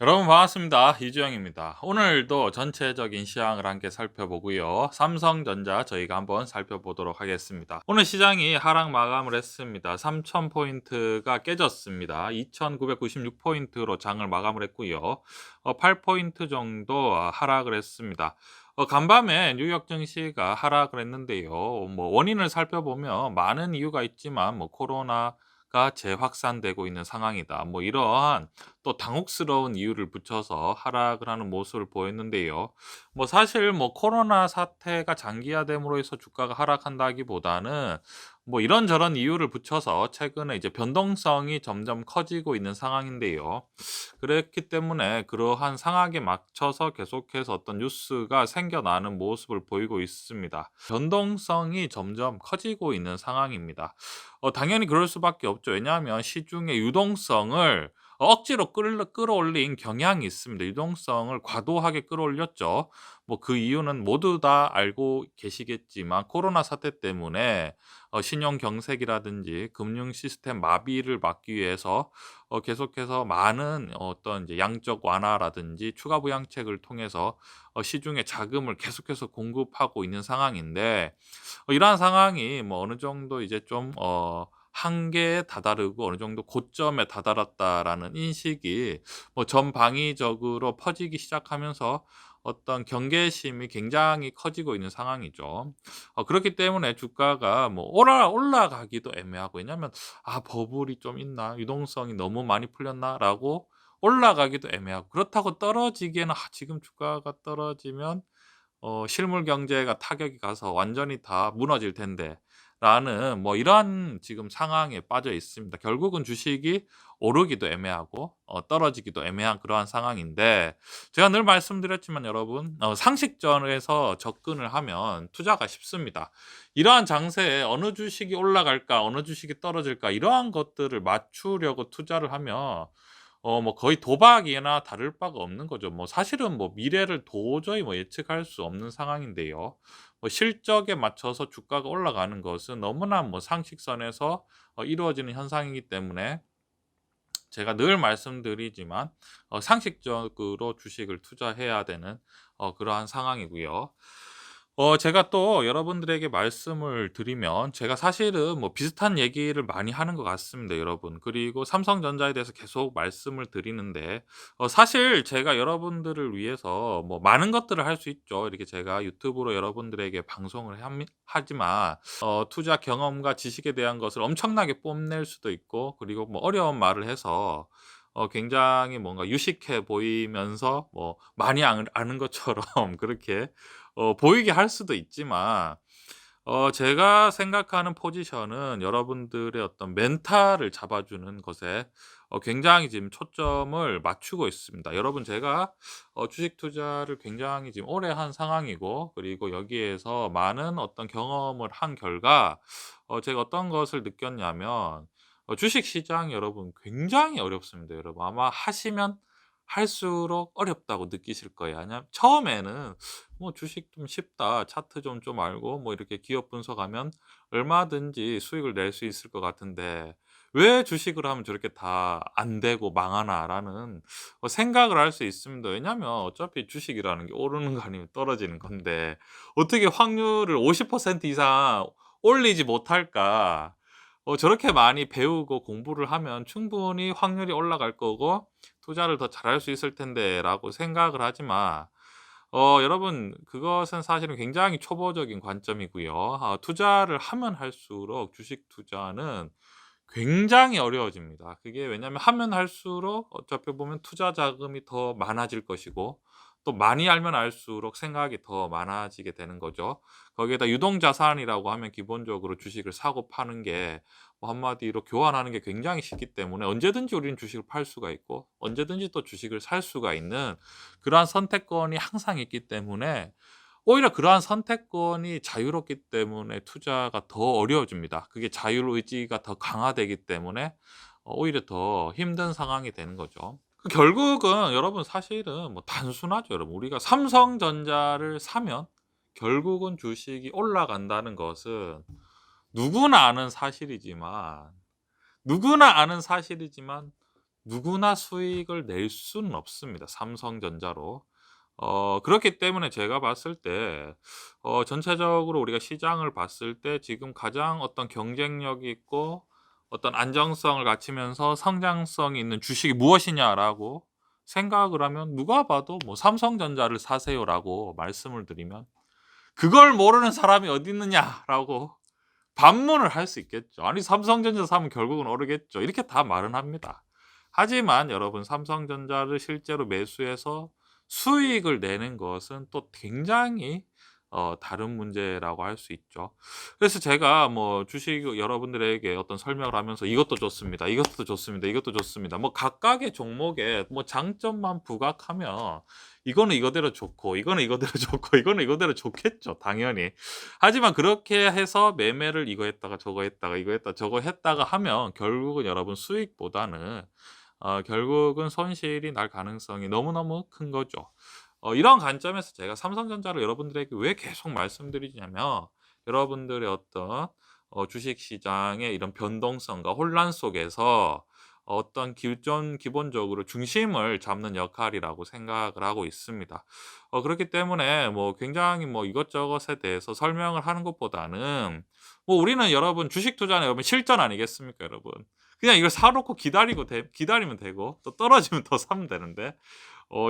여러분 반갑습니다. 이주영입니다. 오늘도 전체적인 시황을 함께 살펴보고요. 삼성전자 저희가 한번 살펴보도록 하겠습니다. 오늘 시장이 하락 마감을 했습니다. 3,000포인트가 깨졌습니다. 2,996포인트로 장을 마감을 했고요. 8포인트 정도 하락을 했습니다. 간밤에 뉴욕 증시가 하락을 했는데요. 원인을 살펴보면 많은 이유가 있지만 코로나가 재확산되고 있는 상황이다. 이러한 또 당혹스러운 이유를 붙여서 하락을 하는 모습을 보였는데요. 사실 코로나 사태가 장기화됨으로 해서 주가가 하락한다기보다는 이런저런 이유를 붙여서 최근에 이제 변동성이 점점 커지고 있는 상황인데요. 그랬기 때문에 그러한 상황에 맞춰서 계속해서 어떤 뉴스가 생겨나는 모습을 보이고 있습니다. 변동성이 점점 커지고 있는 상황입니다. 당연히 그럴 수밖에 없죠. 왜냐하면 시중의 유동성을 억지로 끌어올린 경향이 있습니다. 유동성을 과도하게 끌어올렸죠. 그 이유는 모두 다 알고 계시겠지만 코로나 사태 때문에 신용 경색이라든지 금융 시스템 마비를 막기 위해서 계속해서 많은 어떤 이제 양적 완화라든지 추가 부양책을 통해서 시중에 자금을 계속해서 공급하고 있는 상황인데, 이러한 상황이 어느 정도 이제 좀 한계에 다다르고 어느 정도 고점에 다다랐다라는 인식이 전방위적으로 퍼지기 시작하면서 어떤 경계심이 굉장히 커지고 있는 상황이죠. 그렇기 때문에 주가가 올라가기도 애매하고, 왜냐하면 '아 버블이 좀 있나? 유동성이 너무 많이 풀렸나?'라고 올라가기도 애매하고, 그렇다고 떨어지기에는 '아 지금 주가가 떨어지면 실물 경제가 타격이 가서 완전히 다 무너질 텐데.'라는 이러한 지금 상황에 빠져 있습니다. 결국은 주식이 오르기도 애매하고 떨어지기도 애매한 그러한 상황인데, 제가 늘 말씀드렸지만 여러분, 상식선에서 접근을 하면 투자가 쉽습니다. 이러한 장세에 어느 주식이 올라갈까 어느 주식이 떨어질까 이러한 것들을 맞추려고 투자를 하면 거의 도박이나 다를 바가 없는 거죠. 사실은 미래를 도저히 예측할 수 없는 상황인데요. 실적에 맞춰서 주가가 올라가는 것은 너무나 상식선에서 이루어지는 현상이기 때문에 제가 늘 말씀드리지만 상식적으로 주식을 투자해야 되는 그러한 상황이고요. 제가 또 여러분들에게 말씀을 드리면, 제가 사실은 비슷한 얘기를 많이 하는 것 같습니다, 여러분. 그리고 삼성전자에 대해서 계속 말씀을 드리는데, 사실 제가 여러분들을 위해서 많은 것들을 할 수 있죠. 이렇게 제가 유튜브로 여러분들에게 방송을 하지만 투자 경험과 지식에 대한 것을 엄청나게 뽐낼 수도 있고, 그리고 어려운 말을 해서 굉장히 뭔가 유식해 보이면서 많이 아는 것처럼 그렇게 보이게 할 수도 있지만, 제가 생각하는 포지션은 여러분들의 어떤 멘탈을 잡아주는 것에 굉장히 지금 초점을 맞추고 있습니다. 여러분, 제가 주식 투자를 굉장히 지금 오래 한 상황이고, 그리고 여기에서 많은 어떤 경험을 한 결과 제가 어떤 것을 느꼈냐면, 주식 시장이 여러분 굉장히 어렵습니다. 여러분 아마 하시면 할수록 어렵다고 느끼실 거예요. 아냐 처음에는 주식 좀 쉽다. 차트 좀 알고 이렇게 기업 분석하면 얼마든지 수익을 낼 수 있을 것 같은데 '왜 주식을 하면 저렇게 다 안 되고 망하나.'라는 생각을 할 수 있습니다. 왜냐하면 어차피 주식이라는 게 오르는 거 아니면 떨어지는 건데 어떻게 확률을 50% 이상 올리지 못할까? 저렇게 많이 배우고 공부를 하면 충분히 확률이 올라갈 거고 '투자를 더 잘할 수 있을 텐데.'라고 생각을 하지만 여러분, 그것은 사실은 굉장히 초보적인 관점이고요. 투자를 하면 할수록 주식 투자는 굉장히 어려워집니다. 그게 왜냐하면 하면 할수록 어차피 보면 투자 자금이 더 많아질 것이고, 또 많이 알면 알수록 생각이 더 많아지게 되는 거죠. 거기에다 유동 자산이라고 하면 기본적으로 주식을 사고 파는 게 한마디로 교환하는 게 굉장히 쉽기 때문에 언제든지 우리는 주식을 팔 수가 있고 언제든지 또 주식을 살 수가 있는 그러한 선택권이 항상 있기 때문에, 오히려 그러한 선택권이 자유롭기 때문에 투자가 더 어려워집니다. 그게 자율의지가 더 강화되기 때문에 오히려 더 힘든 상황이 되는 거죠. 결국은 여러분 사실은 단순하죠, 여러분. 우리가 삼성전자를 사면 결국은 주식이 올라간다는 것은 누구나 아는 사실이지만 누구나 아는 사실이지만 누구나 수익을 낼 수는 없습니다, 삼성전자로. 그렇기 때문에 제가 봤을 때 전체적으로 우리가 시장을 봤을 때 지금 가장 어떤 경쟁력이 있고 어떤 안정성을 갖추면서 성장성이 있는 주식이 무엇이냐라고 생각을 하면 누가 봐도 뭐 "삼성전자를 사세요."라고 말씀을 드리면 "그걸 모르는 사람이 어디 있느냐."라고 반문을 할 수 있겠죠. "아니 삼성전자 사면 결국은 오르겠죠." 이렇게 다 말은 합니다. 하지만 여러분 삼성전자를 실제로 매수해서 수익을 내는 것은 또 굉장히 다른 문제라고 할 수 있죠. 그래서 제가 뭐 주식 여러분들에게 어떤 설명을 하면서 "이것도 좋습니다. 이것도 좋습니다. 이것도 좋습니다." 뭐 각각의 종목에 뭐 장점만 부각하면 이거는 이거대로 좋고 이거는 이거대로 좋고 이거는 이거대로 좋겠죠, 당연히. 하지만 그렇게 해서 매매를 이거 했다가 저거 했다가 이거 했다 저거 했다가 하면 결국은 여러분 수익보다는 결국은 손실이 날 가능성이 너무너무 큰 거죠. 이런 관점에서 제가 삼성전자를 여러분들에게 왜 계속 말씀드리냐면 여러분들의 어떤 주식 시장의 이런 변동성과 혼란 속에서 어떤 기본적으로 중심을 잡는 역할이라고 생각을 하고 있습니다. 그렇기 때문에 뭐 굉장히 뭐 이것저것에 대해서 설명을 하는 것보다는 뭐 우리는 여러분 주식 투자는 여러분 실전 아니겠습니까, 여러분? 그냥 이걸 사 놓고 기다리면 되고 또 떨어지면 더 사면 되는데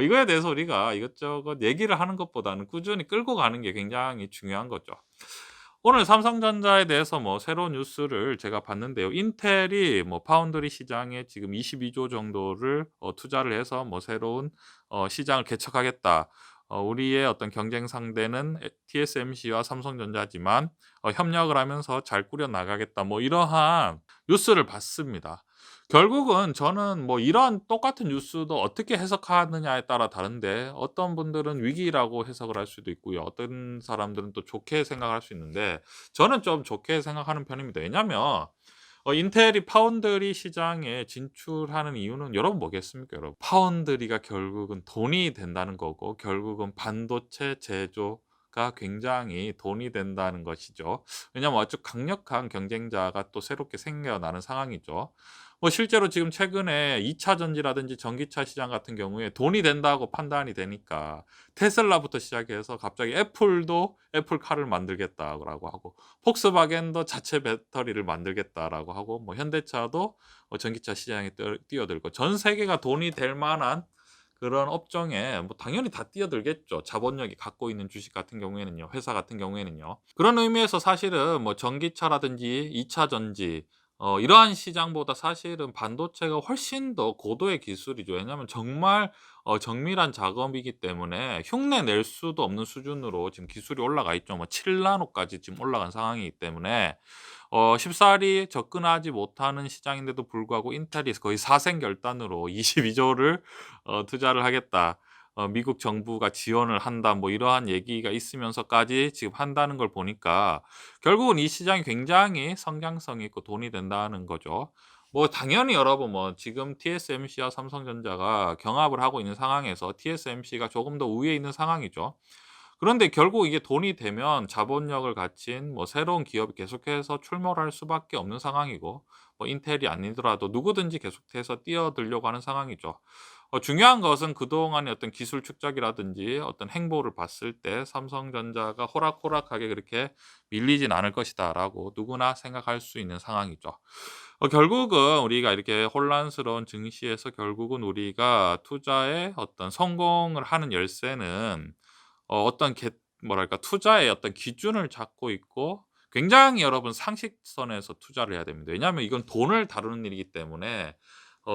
이거에 대해서 우리가 이것저것 얘기를 하는 것보다는 꾸준히 끌고 가는 게 굉장히 중요한 거죠. 오늘 삼성전자에 대해서 뭐 새로운 뉴스를 제가 봤는데요. 인텔이 뭐 파운드리 시장에 지금 22조 정도를 투자를 해서 뭐 새로운 시장을 개척하겠다. 우리의 어떤 경쟁 상대는 TSMC와 삼성전자지만 협력을 하면서 잘 꾸려 나가겠다. 뭐 이러한 뉴스를 봤습니다. 결국은 저는 뭐 이런 똑같은 뉴스도 어떻게 해석하느냐에 따라 다른데 어떤 분들은 위기라고 해석을 할 수도 있고요. 어떤 사람들은 또 좋게 생각할 수 있는데 저는 좀 좋게 생각하는 편입니다. 왜냐하면 인텔이 파운드리 시장에 진출하는 이유는 여러분 뭐겠습니까, 여러분? 파운드리가 결국은 돈이 된다는 거고 결국은 반도체 제조가 굉장히 돈이 된다는 것이죠. 왜냐하면 아주 강력한 경쟁자가 또 새롭게 생겨나는 상황이죠. 뭐 실제로 지금 최근에 2차 전지라든지 전기차 시장 같은 경우에 돈이 된다고 판단이 되니까 테슬라부터 시작해서 갑자기 애플도 애플카를 만들겠다라고 하고 폭스바겐도 자체 배터리를 만들겠다라고 하고 뭐 현대차도 전기차 시장에 뛰어들고 전 세계가 돈이 될 만한 그런 업종에 뭐 당연히 다 뛰어들겠죠. 자본력이 갖고 있는 주식 같은 경우에는요. 회사 같은 경우에는요. 그런 의미에서 사실은 뭐 전기차라든지 2차 전지 이러한 시장보다 사실은 반도체가 훨씬 더 고도의 기술이죠. 왜냐하면 정말 정밀한 작업이기 때문에 흉내 낼 수도 없는 수준으로 지금 기술이 올라가 있죠. 뭐 7 나노까지 지금 올라간 상황이기 때문에 쉽사리 접근하지 못하는 시장인데도 불구하고 인텔이 거의 사생결단으로 22조를 투자를 하겠다. 미국 정부가 지원을 한다. 뭐 이러한 얘기가 있으면서까지 지금 한다는 걸 보니까 결국은 이 시장이 굉장히 성장성이 있고 돈이 된다는 거죠. 뭐 당연히 여러분 뭐 지금 TSMC와 삼성전자가 경합을 하고 있는 상황에서 TSMC가 조금 더 우위에 있는 상황이죠. 그런데 결국 이게 돈이 되면 자본력을 갖춘 뭐 새로운 기업이 계속해서 출몰할 수밖에 없는 상황이고 뭐 인텔이 아니더라도 누구든지 계속해서 뛰어들려고 하는 상황이죠. 중요한 것은 그동안의 어떤 기술 축적이라든지 어떤 행보를 봤을 때 '삼성전자가 호락호락하게 그렇게 밀리진 않을 것이다.'라고 누구나 생각할 수 있는 상황이죠. 결국은 우리가 이렇게 혼란스러운 증시에서 결국은 우리가 투자에 어떤 성공을 하는 열쇠는 어떤 뭐랄까 투자의 어떤 기준을 잡고 있고 굉장히 여러분 상식선에서 투자를 해야 됩니다. 왜냐하면 이건 돈을 다루는 일이기 때문에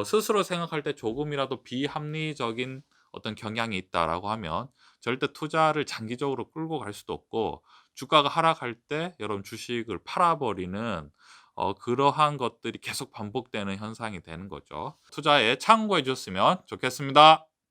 스스로 생각할 때 조금이라도 비합리적인 어떤 경향이 있다라고 하면 절대 투자를 장기적으로 끌고 갈 수도 없고 주가가 하락할 때 여러분 주식을 팔아 버리는 그러한 것들이 계속 반복되는 현상이 되는 거죠. 투자에 참고해 주셨으면 좋겠습니다.